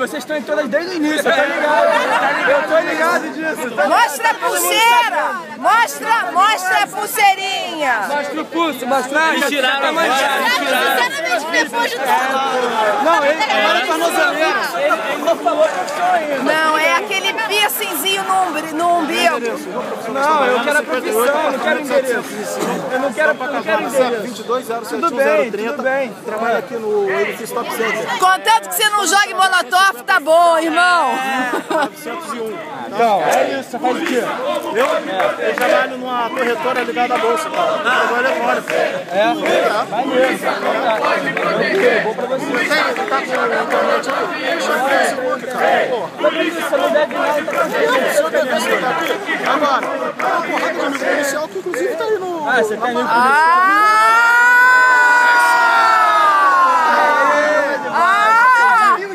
vocês estão em todas desde o início, tá ligado? Eu tô ligado disso. Tá mostra a pulseira! Mostra a pulseirinha! Mostra o pulso, mostra a Me tiraram agora, Sinceramente, depois de tudo. Não, ele agora é tornozeleira. Ele não falou que eu sou ainda. Não, é aquele piercingzinho no umbigo. Não, eu quero a profissão, não quero endereço. Eu não quero endereço. 22071030. Tudo bem. Trabalha aqui no edifício Top Center. Contanto que você não jogue molotov, tá bom, irmão. 901. Não, é isso, você faz o quê? Eu trabalho numa corretora ligada à bolsa, cara. Eu trabalho agora. Vai mesmo. Eu vou pra você. Tá com a internet aí? Chama o Facebook, cara. Pô. Você não deve nada, tá Se eu dever estar aqui, agora, uma porrada de amigo policial que inclusive tá aí no... Ah, você tem amigo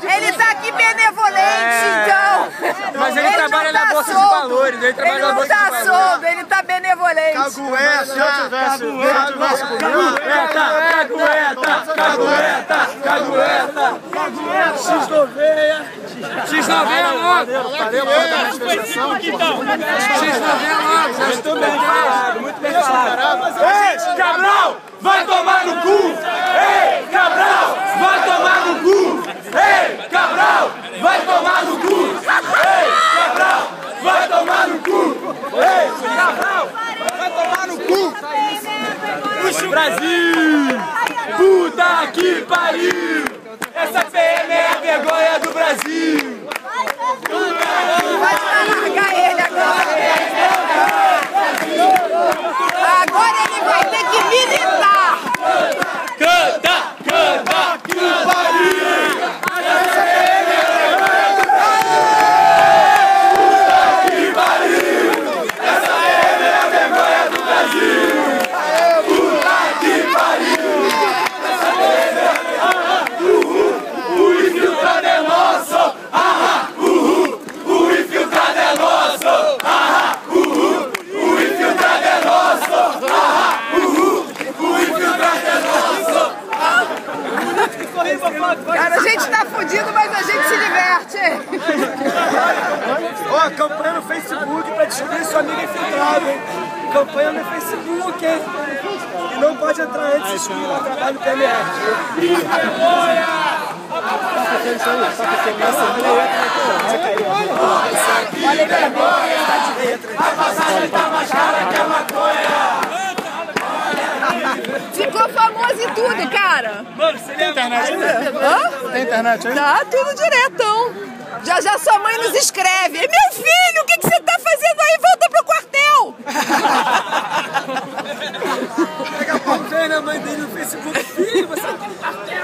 Ele tá aqui benevolente, então. Mas ele trabalha na Bolsa de Valores, ele trabalha na Bolsa de Valores. Ele não tá solto, ele tá benevolente. Cagueta, se eu tivesse comigo... Cagueta, X-Noveia. X-Noveia logo. Parei a manifestação. X-Noveia logo. Muito bem falado, muito bem falado. Ei, Cabral, vai tomar no cu. Ei, Cabral, vai tomar no cu. Ei, Cabral, vai tomar no cu. Ei, Cabral, vai tomar no cu. Ei, Cabral, vai tomar no cu. Brasil, puta que pariu. Essa PM é a vergonha do Brasil. Vai largar ele agora. Agora ele vai ter que militar. Canta que pariu. Essa PM é a vergonha do Brasil. Puta que pariu. Essa PM é a vergonha do Brasil. Puta que pariu. Essa PM é a o infiltrado é nosso. O infiltrado é nosso. O infiltrado é nosso. O infiltrado é nosso. Cara, a gente tá fudido, mas a gente se diverte. Ó, campanha no Facebook pra descobrir seu amigo infiltrado, hein? Campanha no Facebook, hein? E não pode entrar antes de descobrir o trabalho PMR. Olha aí pra mim. A passagem tá mais cara que a maconha. Ficou famoso em tudo, cara. Mano, você tem internet aí? Hã? Tem internet aí? Tá tudo diretão. Já sua mãe nos escreve. Meu filho, o que você tá fazendo aí? Volta pro quartel. Daqui a pouco vem a mãe dele no Facebook. Filho, você tá no quartel.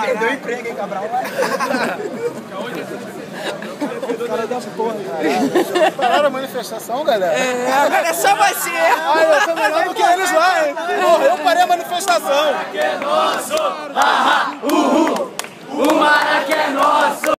Perdeu o emprego, hein, Cabral? Pararam a manifestação, galera? Agora é só você. Eu tô melhor do que eles lá, hein? Porra, eu parei a manifestação. O Maraca é nosso!